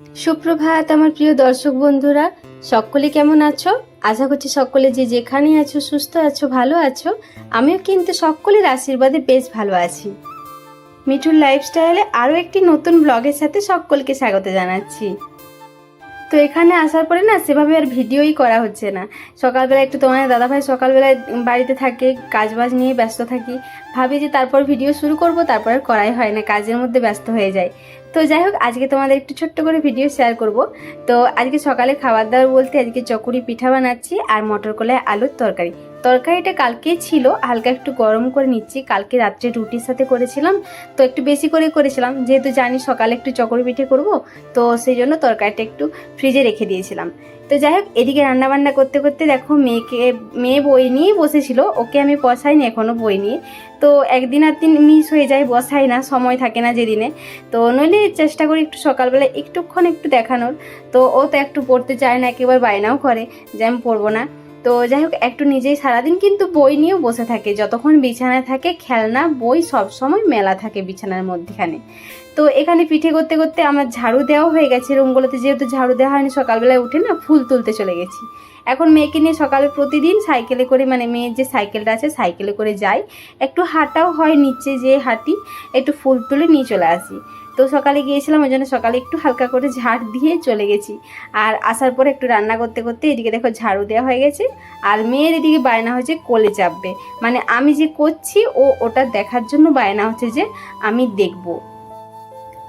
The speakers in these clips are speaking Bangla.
সুপ্রভাত আমার প্রিয় দর্শক বন্ধুরা, সকলে কেমন আছো? আশা করছি সকলে যে যেখানে আছো সুস্থ আছো, ভালো আছো। আমিও কিন্তু সকলের আশীর্বাদে বেশ ভালো আছি। মিঠুর লাইফস্টাইলে আরও একটি নতুন ব্লগের সাথে সকলকে স্বাগত জানাচ্ছি। তো এখানে আসার পরে না সেভাবে আর ভিডিওই করা হচ্ছে না। সকালবেলা একটু তোমার দাদাভাই সকালবেলায় বাড়িতে থাকে, কাজবাজ নিয়ে ব্যস্ত থাকি, ভাবি যে তারপর ভিডিও শুরু করব, তারপর আর করাই হয় না, কাজের মধ্যে ব্যস্ত হয়ে যায়। তো যাই হোক, আজকে তোমাদের একটু ছোট্ট করে ভিডিও শেয়ার করব। তো আজকে সকালে খাবার দাবার বলতে আজকে চকুরি পিঠা বানাচ্ছি আর মটর কলাই আলুর তরকারি। তরকারিটা কালকেই ছিল, হালকা একটু গরম করে নিচ্ছি। কালকে রাত্রে রুটির সাথে করেছিলাম, তো একটু বেশি করে করেছিলাম, যেহেতু জানি সকালে একটু চকুরি পিঠে করব, তো সেই জন্য তরকারিটা একটু ফ্রিজে রেখে দিয়েছিলাম। তো যাই হোক, এদিকে রান্নাবান্না করতে করতে দেখো মেয়ে বই নিয়েই বসেছিল, ওকে আমি বসাইনি এখনও বই নিয়ে। তো একদিন আর দিন মিস হয়ে যায়, বসাই না, সময় থাকে না যেদিনে। তো নইলে চেষ্টা করি একটু সকালবেলা একটুক্ষণ একটু দেখানোর। তো ও তো একটু পড়তে চায় না, একেবারে বায়নাও করে যে আমি পড়বো না। তো যাই হোক, একটু নিজেই সারাদিন কিন্তু বই নিয়েও বসে থাকে, যতক্ষণ বিছানায় থাকে খেলনা বই সব সময় মেলা থাকে বিছানার মধ্যেখানে। তো এখানে পিঠে করতে করতে আমার ঝাড়ু দেওয়া হয়ে গেছে রুমগুলোতে, যেহেতু ঝাড়ু দেওয়া হয়নি সকালবেলায় উঠে না, ফুল তুলতে চলে গেছি। এখন মেয়েকে নিয়ে সকালে প্রতিদিন সাইকেলে করে, মানে মেয়ের যে সাইকেলটা আছে সাইকেলে করে যাই, একটু হাঁটাও হয়, নিচে যে হাঁটি, একটু ফুল তুলে নিয়ে চলে আসি। তো সকালে গিয়েছিলাম, ওই জন্য সকালে একটু হালকা করে ঝাড় দিয়ে চলে গেছি। আর আসার পরে একটু রান্না করতে করতে এদিকে দেখো ঝাড়ু দেওয়া হয়ে গেছে, আর মেয়ের এদিকে বায়না হচ্ছে কোলে চাপবে, মানে আমি যে করছি ও ওটা দেখার জন্য বায়না হচ্ছে যে আমি দেখবো।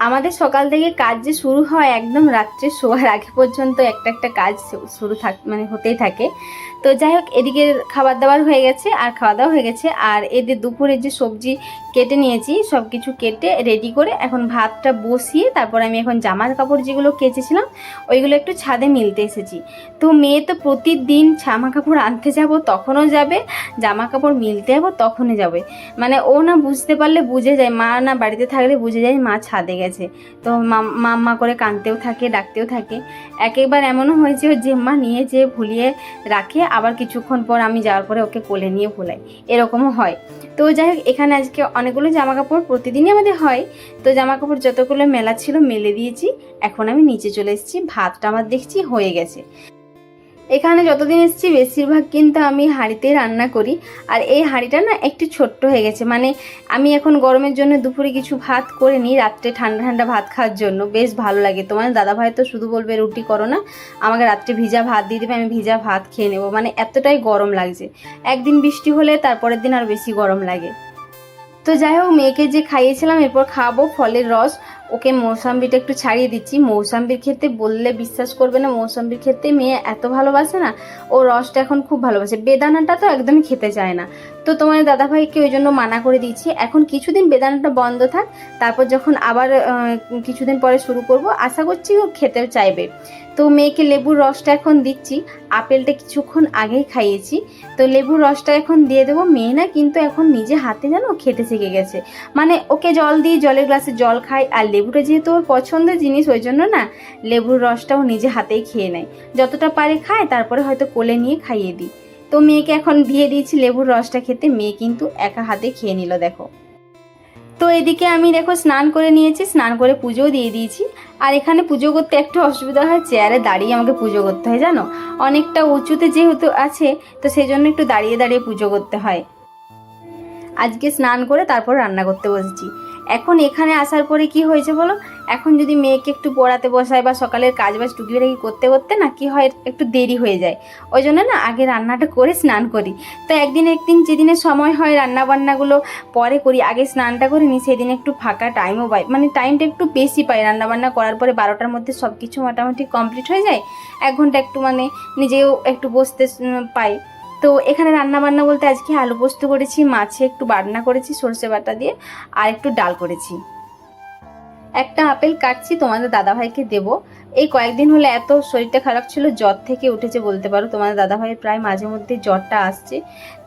আমাদের সকাল থেকে কাজ যে শুরু হয় একদম রাত্রে শোয়ার আগে পর্যন্ত একটা একটা কাজ শুরু মানে হতেই থাকে। তো যাই হোক, এদিকে খাবার দাবার হয়ে গেছে আর খাওয়া দাওয়া হয়ে গেছে, আর এদের দুপুরে যে সবজি কেটে নিয়েছি, সব কিছু কেটে রেডি করে এখন ভাতটা বসিয়ে তারপর আমি এখন জামার কাপড় যেগুলো কেচেছিলাম ওইগুলো একটু ছাদে মিলতে এসেছি। তো মেয়ে তো প্রতিদিন জামা কাপড় আনতে যাব তখনও যাবে, জামা কাপড় মিলতে যাবো তখনই যাবে, মানে ও না বুঝতে পারলে বুঝে যায়, মা না বাড়িতে থাকলে বুঝে যায় মা ছাদে গেছে। তো মাম্মা করে কাঁদতেও থাকে, ডাকতেও থাকে। একেবার এমনও হয়েছে ও জেম্মা নিয়ে যেয়ে ভুলিয়ে রাখে, আবার কিছুক্ষণ পর আমি যাওয়ার পরে ওকে কোলে নিয়ে ভুলাই, এরকমও হয়। তো যাই হোক, এখানে আজকে অনেকগুলো জামা কাপড় প্রতিদিনই আমাদের হয়, তো জামা কাপড় যতগুলো মেলা ছিল মেলে দিয়েছি। এখন আমি নিচে চলে এসেছি, ভাতটা আমার দেখছি হয়ে গেছে। এখানে যতদিন এসেছি বেশিরভাগ কিন্তু আমি হাঁড়িতে রান্না করি, আর এই হাঁড়িটা না একটু ছোট্ট হয়ে গেছে, মানে আমি এখন গরমের জন্য দুপুরে কিছু ভাত করে নিই, রাত্রে ঠান্ডা ঠান্ডা ভাত খাওয়ার জন্য বেশ ভালো লাগে। তোমার দাদাভাই তো শুধু বলবে রুটি করো না, আমাকে রাত্রে ভিজা ভাত দিয়ে দেবে, আমি ভিজা ভাত খেয়ে নেবো, মানে এতটাই গরম লাগছে। একদিন বৃষ্টি হলে তারপরের দিন আর বেশি গরম লাগে। তো যাই হোক, মেয়েকে যে খাইয়েছিলাম এরপর খাবো ফলের রস, ওকে মৌসাম্বিটা একটু ছাড়িয়ে দিচ্ছি। মৌসাম্বির খেতে বললে বিশ্বাস করবে না, মৌসাম্বির খেতে মেয়ে এত ভালোবাসে না, ও রসটা এখন খুব ভালোবাসে। বেদানাটা তো একদমই খেতে চায় না, তো তোমার দাদাভাইকে ওই জন্য মানা করে দিয়েছি। এখন কিছুদিন বেদানাটা বন্ধ থাক, তারপর যখন আবার কিছুদিন পরে শুরু করব, আশা করছি ও খেতে চাইবে। তো মেয়েকে লেবুর রসটা এখন দিচ্ছি, আপেলটা কিছুক্ষণ আগেই খাইয়েছি, তো লেবুর রসটা এখন দিয়ে দেবো। মেয়ে না কিন্তু এখন নিজে হাতে যেন খেতে শিখে গেছে, মানে ওকে জল দিই, জলের গ্লাসে জল খাই, আর লেবুটা যেহেতু ওর পছন্দের জিনিস ওই জন্য না লেবুর রসটাও নিজে হাতেই খেয়ে নেয়, যতটা পারে খায়, তারপরে হয়তো কোলে নিয়ে খাইয়ে দিই। তো মেয়েকে এখন দিয়ে দিয়েছি লেবুর রসটা খেতে, মেয়ে কিন্তু একা হাতে খেয়ে নিল দেখো। তো এদিকে আমি দেখো স্নান করে নিয়েছি, স্নান করে পুজোও দিয়ে দিয়েছি। আর এখানে পুজো করতে একটু অসুবিধা হয়, চেয়ারে দাঁড়িয়ে আমাকে পুজো করতে হয় জানো, অনেকটা উঁচুতে যেহেতু আছে, তো সেই জন্য একটু দাঁড়িয়ে দাঁড়িয়ে পুজো করতে হয়। আজকে স্নান করে তারপর রান্না করতে বসেছি। এখন এখানে আসার পরে কি হয়েছে বলো, এখন যদি মেয়েকে একটু পড়াতে বসায় বা সকালের কাজবাজ টুকিটাকি করতে করতে না কি হয়, একটু দেরি হয়ে যায়, ওই জন্য না আগে রান্নাটা করে স্নান করি। তো একদিন যেদিনে সময় হয় রান্না বান্নাগুলো পরে করি, আগে স্নানটা করে নিই, সেদিন একটু ফাঁকা টাইমও পাই, মানে টাইমটা একটু বেশি পাই। রান্নাবান্না করার পরে 12টার মধ্যে সব কিছু মোটামুটি কমপ্লিট হয়ে যায়, 1 ঘন্টা একটু মানে নিজেও একটু বসতে পাই। তো এখানে রান্না বান্না বলতে আজকে আলু পোস্ত করেছি, মাছে একটু বাটনা করেছি সর্ষে বাটা দিয়ে, আর একটু ডাল করেছি। একটা আপেল কাটছি তোমাদের দাদাভাইকে দেব। এই কয়েকদিন হলে এত শরীরটা খারাপ ছিল, জ্বর থেকে উঠেছে বলতে পারো, তোমাদের দাদাভাইয়ের প্রায় মাঝে মধ্যে জ্বরটা আসছে।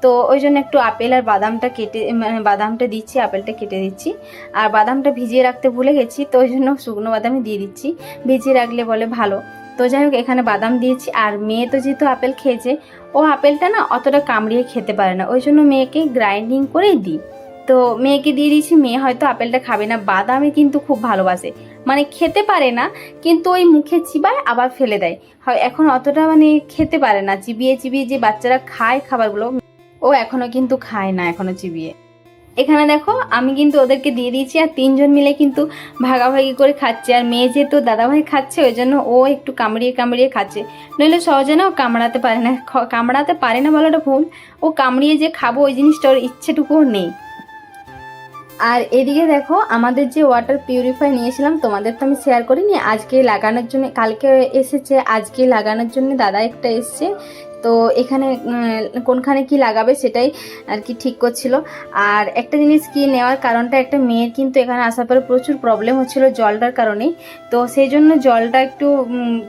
তো ওই জন্য একটু আপেল আর বাদামটা কেটে, মানে বাদামটা দিচ্ছি, আপেলটা কেটে দিচ্ছি। আর বাদামটা ভিজিয়ে রাখতে ভুলে গেছি, তো ওই জন্য শুকনো বাদামই দিয়ে দিচ্ছি, ভিজিয়ে রাখলে বলে ভালো। তো যাই হোক, এখানে বাদাম দিয়েছি। আর মেয়ে তো যেহেতু আপেল খেয়েছে, ও আপেলটা না অতটা কামড়িয়ে খেতে পারে না, ওই জন্য মেয়েকে গ্রাইন্ডিং করেই দিই। তো মেয়েকে দিয়ে দিয়েছি, মেয়ে হয়তো আপেলটা খাবে না। বাদামে কিন্তু খুব ভালোবাসে, মানে খেতে পারে না, কিন্তু ওই মুখে চিবায় আবার ফেলে দেয়। হয় এখন অতটা মানে খেতে পারে না, চিবিয়ে চিবিয়ে যে বাচ্চারা খায় খাবারগুলো, ও এখনও কিন্তু খায় না, এখনও চিবিয়ে। এখানে দেখো আমি কিন্তু ওদেরকে দিয়ে দিয়েছি, আর তিনজন মিলে কিন্তু ভাগাভাগি করে খাচ্ছে। আর মেয়ে যেহেতু দাদাভাই খাচ্ছে, ওই জন্য ও একটু কামড়িয়ে কামড়িয়ে খাচ্ছে, নইলে সহজে না ও কামড়াতে পারে না। কামড়াতে পারে না বলাটা ভুল, ও কামড়িয়ে যে খাবো ওই জিনিসটা ওর ইচ্ছেটুকুও নেই। আর এদিকে দেখো আমাদের যে ওয়াটার পিউরিফাই নিয়েছিলাম, তোমাদের তো আমি শেয়ার করিনি, আজকে লাগানোর জন্য, কালকে এসেছে, আজকে লাগানোর জন্য দাদা একটা এসছে। তো এখানে কোনখানে কি লাগাবে সেটাই আর কি ঠিক করছিল। আর একটা জিনিস কি নেওয়ার কারণটা, একটা মেয়ের কিন্তু এখানে আসার পরে প্রচুর প্রবলেম হচ্ছিল জলটার কারণেই। তো সেই জন্য জলটা একটু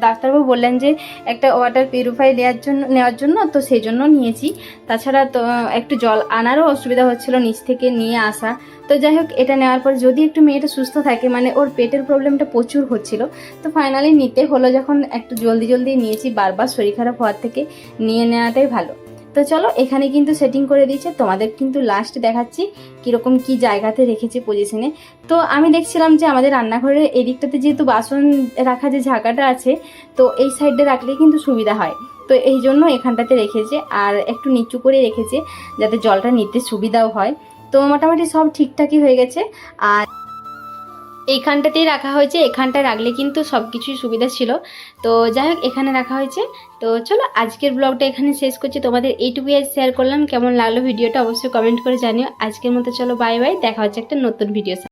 ডাক্তারবাবু বললেন যে একটা ওয়াটার পিউরিফাই নেওয়ার জন্য, তো সেই জন্য নিয়েছি। তাছাড়া তো একটু জল আনারও অসুবিধা হচ্ছিল, নিচ থেকে নিয়ে আসা। তো যাই হোক, এটা নেওয়ার পর যদি একটু মেয়েটা সুস্থ থাকে, মানে ওর পেটের প্রবলেমটা প্রচুর হচ্ছিল, তো ফাইনালি নিতে হলো যখন, একটু জলদি জলদি নিয়েছি, বারবার শরীর খারাপ হওয়ার থেকে নিয়ে নেওয়াটাই ভালো। তো চলো, এখানে কিন্তু সেটিং করে দিয়েছে, তোমাদের কিন্তু লাস্ট দেখাচ্ছি কীরকম কি জায়গাতে রেখেছি পজিশনে। তো আমি দেখছিলাম যে আমাদের রান্নাঘরের এদিকটাতে যেহেতু বাসন রাখা যে ঝাঁকাটা আছে, তো এই সাইডে রাখলে কিন্তু সুবিধা হয়, তো এই জন্য এখানটাতে রেখেছে, আর একটু নিচু করে রেখেছে যাতে জলটা নিতে সুবিধাও হয়। তো মোটামুটি সব ঠিকঠাকই হয়ে গেছে। আর এইখানটাতেই রাখা হয়েছে, এখানটায় রাখলে কিন্তু সব কিছুই সুবিধা ছিল। তো যাই হোক, এখানে রাখা হয়েছে। তো চলো, আজকের ব্লগটা এখানে শেষ করছি, তোমাদের এইটুকুই শেয়ার করলাম। কেমন লাগলো ভিডিওটা অবশ্যই কমেন্ট করে জানিও। আজকের মতো চলো, বাই বাই, দেখা হচ্ছে একটা নতুন ভিডিও।